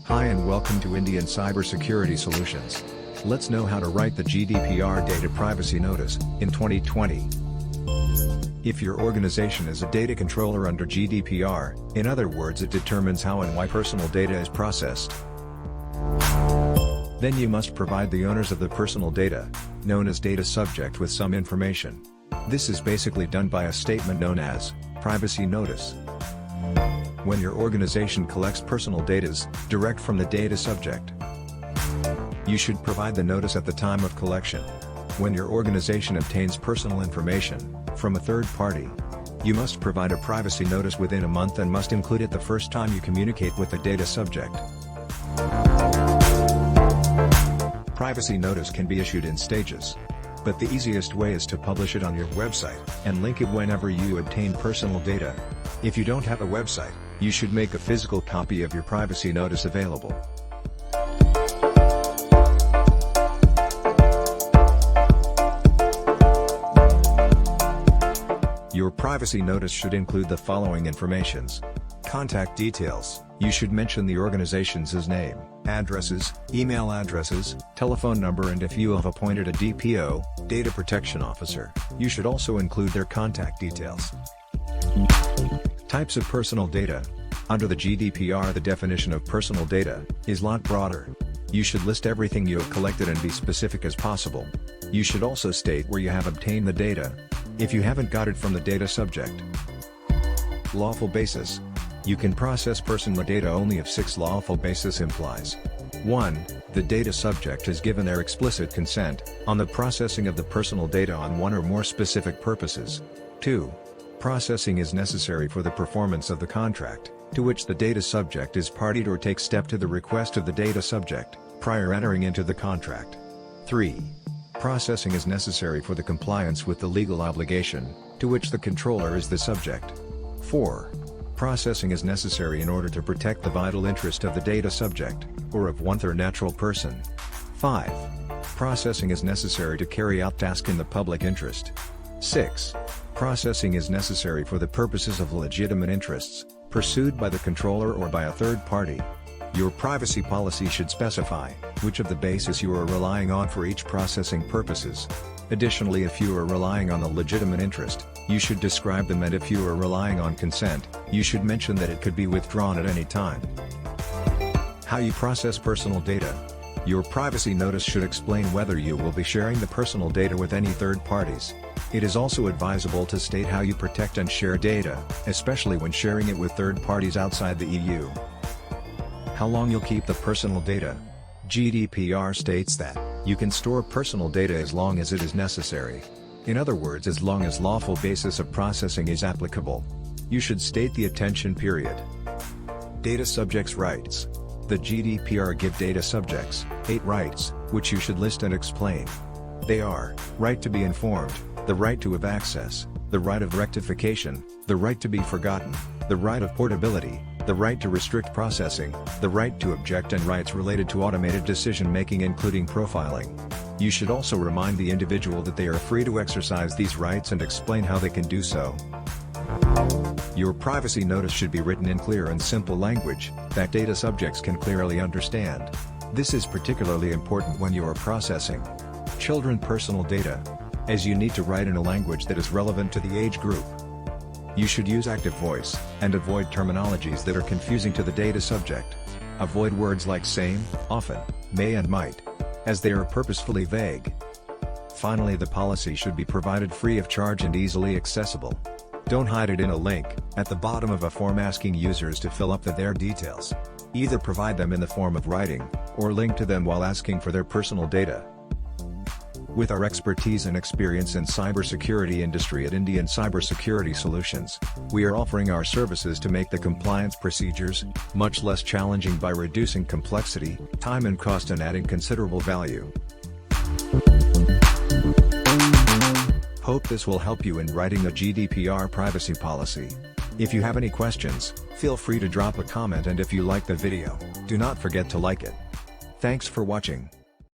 Hi and welcome to Indian Cybersecurity Solutions. Let's know how to write the GDPR Data Privacy Notice in 2020. If your organization is a data controller under GDPR, in other words it determines how and why personal data is processed, then you must provide the owners of the personal data, known as data subject, with some information. This is basically done by a statement known as privacy notice. When your organization collects personal data direct from the data subject, you should provide the notice at the time of collection. When your organization obtains personal information from a third party, you must provide a privacy notice within a month and must include it the first time you communicate with the data subject. Privacy notice can be issued in stages, but the easiest way is to publish it on your website and link it whenever you obtain personal data. If you don't have a website, you should make a physical copy of your privacy notice available. Your privacy notice should include the following informations. Contact details. You should mention the organization's name, addresses, email addresses, telephone number, and if you have appointed a DPO, data protection officer, you should also include their contact details. Types of personal data. Under the GDPR, the definition of personal data is a lot broader. You should list everything you have collected and be specific as possible. You should also state where you have obtained the data, if you haven't got it from the data subject. Lawful basis. You can process personal data only if 6 lawful basis implies. 1. The data subject has given their explicit consent on the processing of the personal data on one or more specific purposes. 2. Processing is necessary for the performance of the contract, to which the data subject is party or takes step to the request of the data subject, prior entering into the contract. 3. Processing is necessary for the compliance with the legal obligation, to which the controller is the subject. 4. Processing is necessary in order to protect the vital interest of the data subject, or of one or natural person. 5. Processing is necessary to carry out task in the public interest. 6. Processing is necessary for the purposes of legitimate interests, pursued by the controller or by a third party. Your privacy policy should specify which of the basis you are relying on for each processing purposes. Additionally, if you are relying on a legitimate interest, you should describe them, and if you are relying on consent, you should mention that it could be withdrawn at any time. How you process personal data. Your privacy notice should explain whether you will be sharing the personal data with any third parties. It is also advisable to state how you protect and share data, especially when sharing it with third parties outside the EU. How long you'll keep the personal data. GDPR states that you can store personal data as long as it is necessary. In other words, as long as lawful basis of processing is applicable. You should state the attention period. Data subjects' rights. The GDPR give data subjects 8 rights, which you should list and explain. They are: right to be informed, the right to have access, the right of rectification, the right to be forgotten, the right of portability, the right to restrict processing, the right to object, and rights related to automated decision-making including profiling. You should also remind the individual that they are free to exercise these rights and explain how they can do so. Your privacy notice should be written in clear and simple language that data subjects can clearly understand. This is particularly important when you are processing children personal data, as you need to write in a language that is relevant to the age group. You should use active voice, and avoid terminologies that are confusing to the data subject. Avoid words like same, often, may and might, as they are purposefully vague. Finally, the policy should be provided free of charge and easily accessible. Don't hide it in a link at the bottom of a form asking users to fill up their details. Either provide them in the form of writing, or link to them while asking for their personal data. With our expertise and experience in cybersecurity industry at Indian Cybersecurity Solutions, we are offering our services to make the compliance procedures much less challenging by reducing complexity, time and cost, and adding considerable value. Hope this will help you in writing a GDPR privacy policy. If you have any questions, feel free to drop a comment, and if you like the video, do not forget to like it. Thanks for watching.